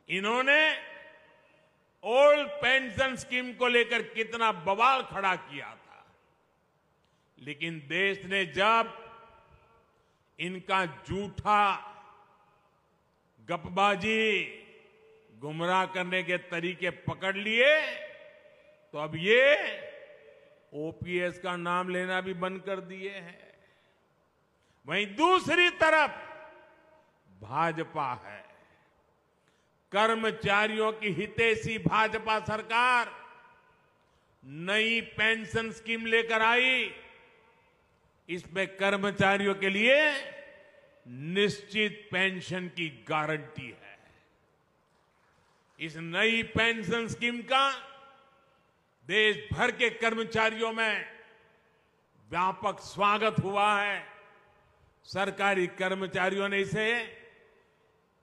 इन्होंने old pension scheme को लेकर कितना बवाल खड़ा किया था, लेकिन देश ने जब इनका झूठा गपबाजी, गुमराह करने के तरीके पकड़ लिए तो अब ये ओपीएस का नाम लेना भी बंद कर दिए हैं। वहीं दूसरी तरफ भाजपा है, कर्मचारियों की हितैषी भाजपा सरकार नई पेंशन स्कीम लेकर आई। इसमें कर्मचारियों के लिए निश्चित पेंशन की गारंटी है। इस नई पेंशन स्कीम का देश भर के कर्मचारियों में व्यापक स्वागत हुआ है। सरकारी कर्मचारियों ने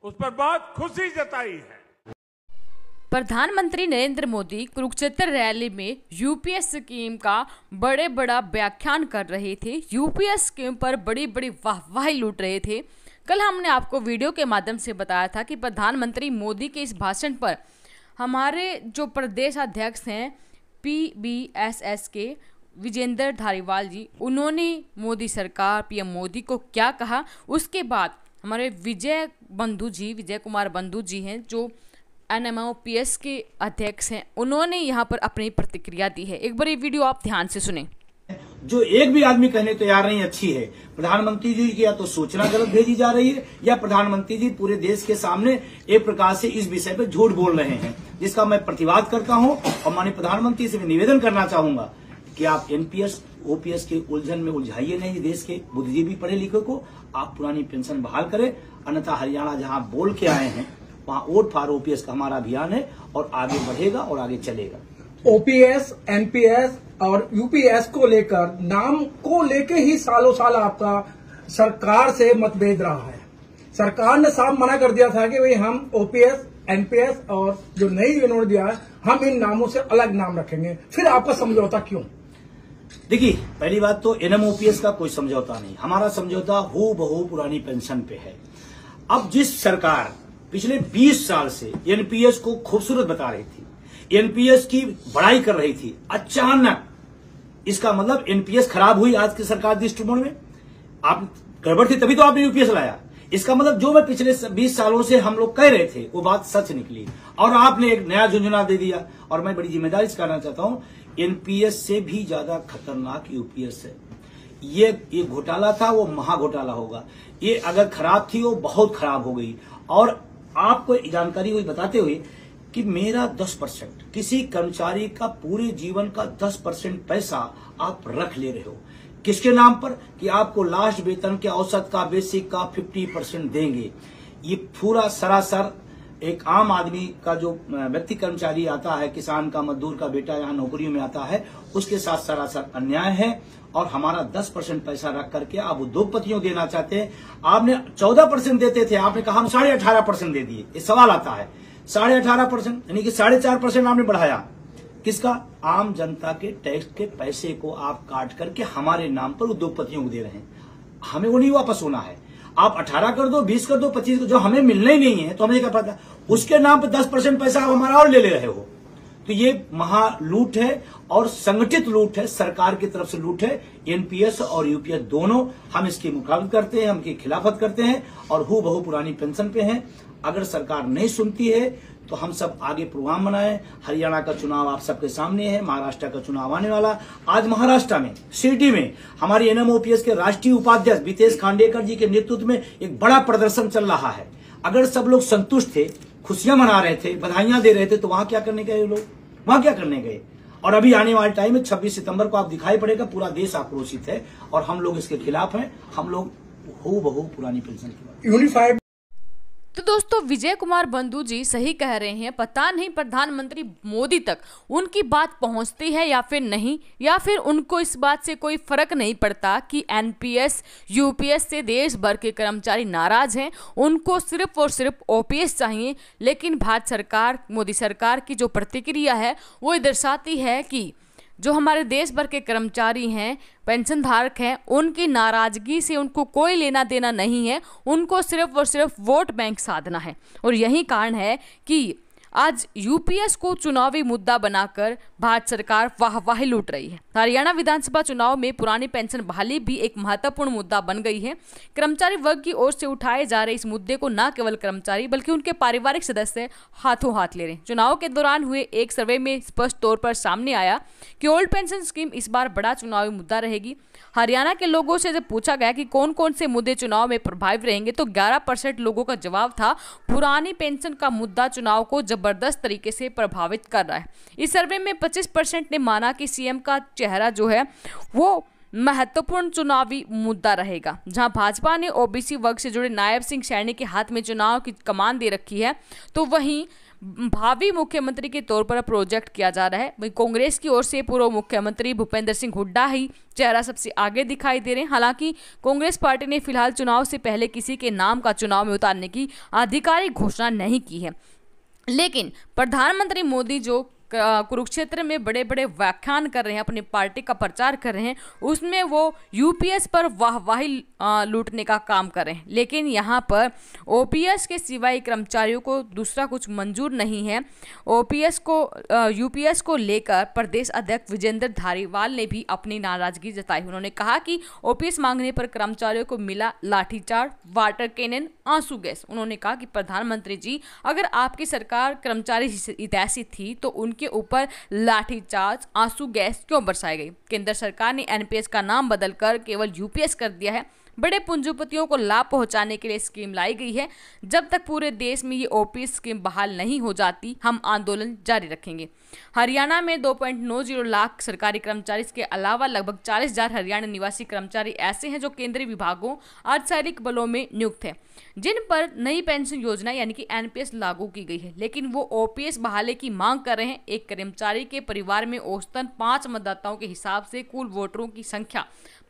उस पर बहुत खुशी जताई है। प्रधानमंत्री नरेंद्र मोदी कुरुक्षेत्र रैली में यूपीएस स्कीम का बड़ा व्याख्यान कर रहे थे। यूपीएस स्कीम पर बड़ी वाहवाही लूट रहे थे। कल हमने आपको वीडियो के माध्यम से बताया था कि प्रधानमंत्री मोदी के इस भाषण पर हमारे जो प्रदेश अध्यक्ष हैं पीबीएसएस के विजेंद्र धारीवाल जी, उन्होंने मोदी सरकार, पीएम मोदी को क्या कहा। उसके बाद हमारे विजय कुमार बंधु जी हैं जो एनएमओपीएस के अध्यक्ष हैं, उन्होंने यहाँ पर अपनी प्रतिक्रिया दी है। एक बार ये वीडियो आप ध्यान से सुने। जो एक भी आदमी कहने तैयार नहीं अच्छी है। प्रधानमंत्री जी की या तो सूचना गलत भेजी जा रही है या प्रधानमंत्री जी पूरे देश के सामने एक प्रकार से इस विषय पर झूठ बोल रहे हैं, जिसका मैं प्रतिवाद करता हूं और माननीय प्रधानमंत्री से निवेदन करना चाहूंगा कि आप एनपीएस ओपीएस के उलझन में उलझाइए नहीं देश के बुद्धिजीवी पढ़े लिखे को। आप पुरानी पेंशन बहाल करें, अन्यथा हरियाणा जहां बोल के आए हैं वहां वोट फॉर ओपीएस का हमारा अभियान है और आगे बढ़ेगा और आगे चलेगा। ओपीएस, एनपीएस और यूपीएस को लेकर नाम को लेके ही सालों साल आपका सरकार से मतभेद रहा है। सरकार ने साफ मना कर दिया था कि भाई हम ओपीएस, एनपीएस और जो नई इन्होंने दिया है हम इन नामों से अलग नाम रखेंगे। फिर आपका समझौता क्यों? देखिए, पहली बात तो एनएमओपीएस का कोई समझौता नहीं, हमारा समझौता हूबहू पुरानी पेंशन पे है। अब जिस सरकार पिछले 20 साल से एनपीएस को खूबसूरत बता रही थी, एनपीएस की बड़ाई कर रही थी, अचानक इसका मतलब एनपीएस खराब हुई आज की सरकार दृष्टिकोण में। आप गड़बड़ थी तभी तो आपने यूपीएस लाया। इसका मतलब जो मैं पिछले 20 सालों से हम लोग कह रहे थे वो बात सच निकली और आपने एक नया झुंझुना दे दिया। और मैं बड़ी जिम्मेदारी से कहना चाहता हूं, एनपीएस से भी ज्यादा खतरनाक यूपीएस है। ये घोटाला था, वो महा घोटाला होगा। ये अगर खराब थी वो बहुत खराब हो गई। और आपको जानकारी हुई बताते हुए कि मेरा 10%, किसी कर्मचारी का पूरे जीवन का 10% पैसा आप रख ले रहे हो। किसके नाम पर? कि आपको लास्ट वेतन के औसत का, बेसिक का 50% देंगे। ये पूरा सरासर एक आम आदमी का जो व्यक्ति कर्मचारी आता है, किसान का, मजदूर का बेटा यहाँ नौकरियों में आता है, उसके साथ सरासर अन्याय है। और हमारा 10% पैसा रख करके आप उद्योगपतियों देना चाहते हैं। आपने 14% देते थे, आपने कहा हम 18.5% दे दिए। ये सवाल आता है, 18.5% यानी कि 4.5% आपने बढ़ाया। किसका? आम जनता के टैक्स के पैसे को आप काट करके हमारे नाम पर उद्योगपतियों को दे रहे हैं। हमें वो नहीं वापस होना है। आप 18 कर दो, 20 कर दो, 25 कर दो, जो हमें मिलना ही नहीं है तो हमें क्या पता। उसके नाम पर 10% पैसा आप हमारा और ले रहे हो। तो ये महा लूट है और संगठित लूट है, सरकार की तरफ से लूट है। एनपीएस और यूपीएस दोनों हम इसकी मुखालफत करते हैं, हम इसकी खिलाफत करते हैं और हूबहू पुरानी पेंशन पे हैं। अगर सरकार नहीं सुनती है तो हम सब आगे प्रोग्राम बनाएं। हरियाणा का चुनाव आप सबके सामने है, महाराष्ट्र का चुनाव आने वाला। आज महाराष्ट्र में शिरडी में हमारी एनएमओपीएस के राष्ट्रीय उपाध्यक्ष बीतेश खांडेकर जी के नेतृत्व में एक बड़ा प्रदर्शन चल रहा है। अगर सब लोग संतुष्ट थे, खुशियां मना रहे थे, बधाइयां दे रहे थे, तो वहां क्या करने गए लोग? वहां क्या करने गए? और अभी आने वाले टाइम में 26 सितंबर को आप दिखाई पड़ेगा, पूरा देश आक्रोशित है और हम लोग इसके खिलाफ हैं। हम लोग हूबहू पुरानी पेंशन की बात यूनिफाइड। तो दोस्तों, विजय कुमार बंधु जी सही कह रहे हैं। पता नहीं प्रधानमंत्री मोदी तक उनकी बात पहुंचती है या फिर नहीं, या फिर उनको इस बात से कोई फर्क नहीं पड़ता कि एनपीएस यूपीएस से देश भर के कर्मचारी नाराज हैं। उनको सिर्फ और सिर्फ ओपीएस चाहिए। लेकिन भारत सरकार, मोदी सरकार की जो प्रतिक्रिया है वो दर्शाती है कि जो हमारे देश भर के कर्मचारी हैं, पेंशन धारक हैं, उनकी नाराजगी से उनको कोई लेना देना नहीं है। उनको सिर्फ और सिर्फ वोट बैंक साधना है। और यही कारण है कि आज यूपीएस को चुनावी मुद्दा बनाकर भारत सरकार वाहवाही लूट रही है। हरियाणा विधानसभा चुनाव में पुरानी पेंशन बहाली भी एक महत्वपूर्ण मुद्दा बन गई है। कर्मचारी वर्ग की ओर से उठाए जा रहे इस मुद्दे को न केवल कर्मचारी बल्कि उनके पारिवारिक सदस्य हाथों हाथ ले रहे हैं। चुनाव के दौरान हुए एक सर्वे में स्पष्ट तौर पर सामने आया कि ओल्ड पेंशन स्कीम इस बार बड़ा चुनावी मुद्दा रहेगी। हरियाणा के लोगों से जब पूछा गया कि कौन कौन से मुद्दे चुनाव में प्रभावी रहेंगे तो 11% लोगों का जवाब था पुरानी पेंशन का मुद्दा चुनाव को जबरदस्त तरीके से प्रभावित कर रहा है। इस सर्वे में 25% ने माना कि सीएम का चेहरा जो है वो महत्वपूर्ण चुनावी मुद्दा रहेगा। जहां भाजपा ने ओबीसी वर्ग से जुड़े नायब सिंह सैनी के हाथ में चुनाव की कमान दे रखी है, तो वहीं भावी मुख्यमंत्री के तौर पर प्रोजेक्ट किया जा रहा है। वहीं कांग्रेस की ओर से पूर्व मुख्यमंत्री भूपेंद्र सिंह हुड्डा ही चेहरा सबसे आगे दिखाई दे रहे हैं। हालांकि कांग्रेस पार्टी ने फिलहाल चुनाव से पहले किसी के नाम का चुनाव में उतारने की आधिकारिक घोषणा नहीं की है। लेकिन प्रधानमंत्री मोदी जो कुरुक्षेत्र में बड़े बड़े व्याख्यान कर रहे हैं, अपनी पार्टी का प्रचार कर रहे हैं, उसमें वो यूपीएस पर वाहवाही लूटने का काम कर रहे हैं। लेकिन यहाँ पर ओपीएस के सिवाय कर्मचारियों को दूसरा कुछ मंजूर नहीं है। यूपीएस को लेकर प्रदेश अध्यक्ष विजेंद्र धारीवाल ने भी अपनी नाराजगी जताई। उन्होंने कहा कि ओपीएस मांगने पर कर्मचारियों को मिला लाठीचार्ज, वाटर कैनन, आंसू गैस। उन्होंने कहा कि प्रधानमंत्री जी, अगर आपकी सरकार कर्मचारी हितैषी थी तो उनके ऊपर लाठीचार्ज, आंसू गैस क्यों बरसाई गई? केंद्र सरकार ने एनपीएस का नाम बदलकर केवल यूपीएस कर दिया है। बड़े पूंजीपतियों को लाभ पहुंचाने के लिए स्कीम लाई गई है। जब तक पूरे देश में ये ओपीएस स्कीम बहाल नहीं हो जाती, हम आंदोलन जारी रखेंगे। हरियाणा में 2.90 लाख सरकारी कर्मचारी, इसके अलावा लगभग 40,000 हरियाणा निवासी कर्मचारी ऐसे हैं जो केंद्रीय विभागों, अर्धसैनिक बलों में नियुक्त हैं, जिन पर नई पेंशन योजना यानी कि एनपीएस लागू की गई है। लेकिन वो ओपीएस बहाली की मांग कर रहे हैं। एक कर्मचारी के परिवार में औसतन 5 मतदाताओं के हिसाब से कुल वोटरों की संख्या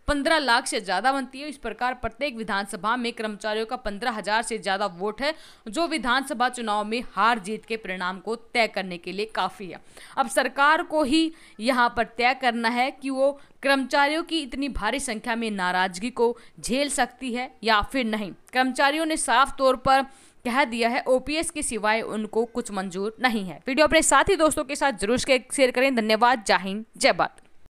15 लाख से ज्यादा बनती है। इस प्रकार प्रत्येक विधानसभा में कर्मचारियों का 15,000 से ज्यादा वोट है, जो विधानसभा चुनाव में हार जीत के परिणाम को तय करने के लिए काफी है। अब सरकार को ही यहाँ पर तय करना है कि वो कर्मचारियों की इतनी भारी संख्या में नाराजगी को झेल सकती है या फिर नहीं। कर्मचारियों ने साफ तौर पर कह दिया है ओपीएस के सिवाय उनको कुछ मंजूर नहीं है। वीडियो अपने साथी दोस्तों के साथ जरूर शेयर करें। धन्यवाद। जय हिंद, जय भारत।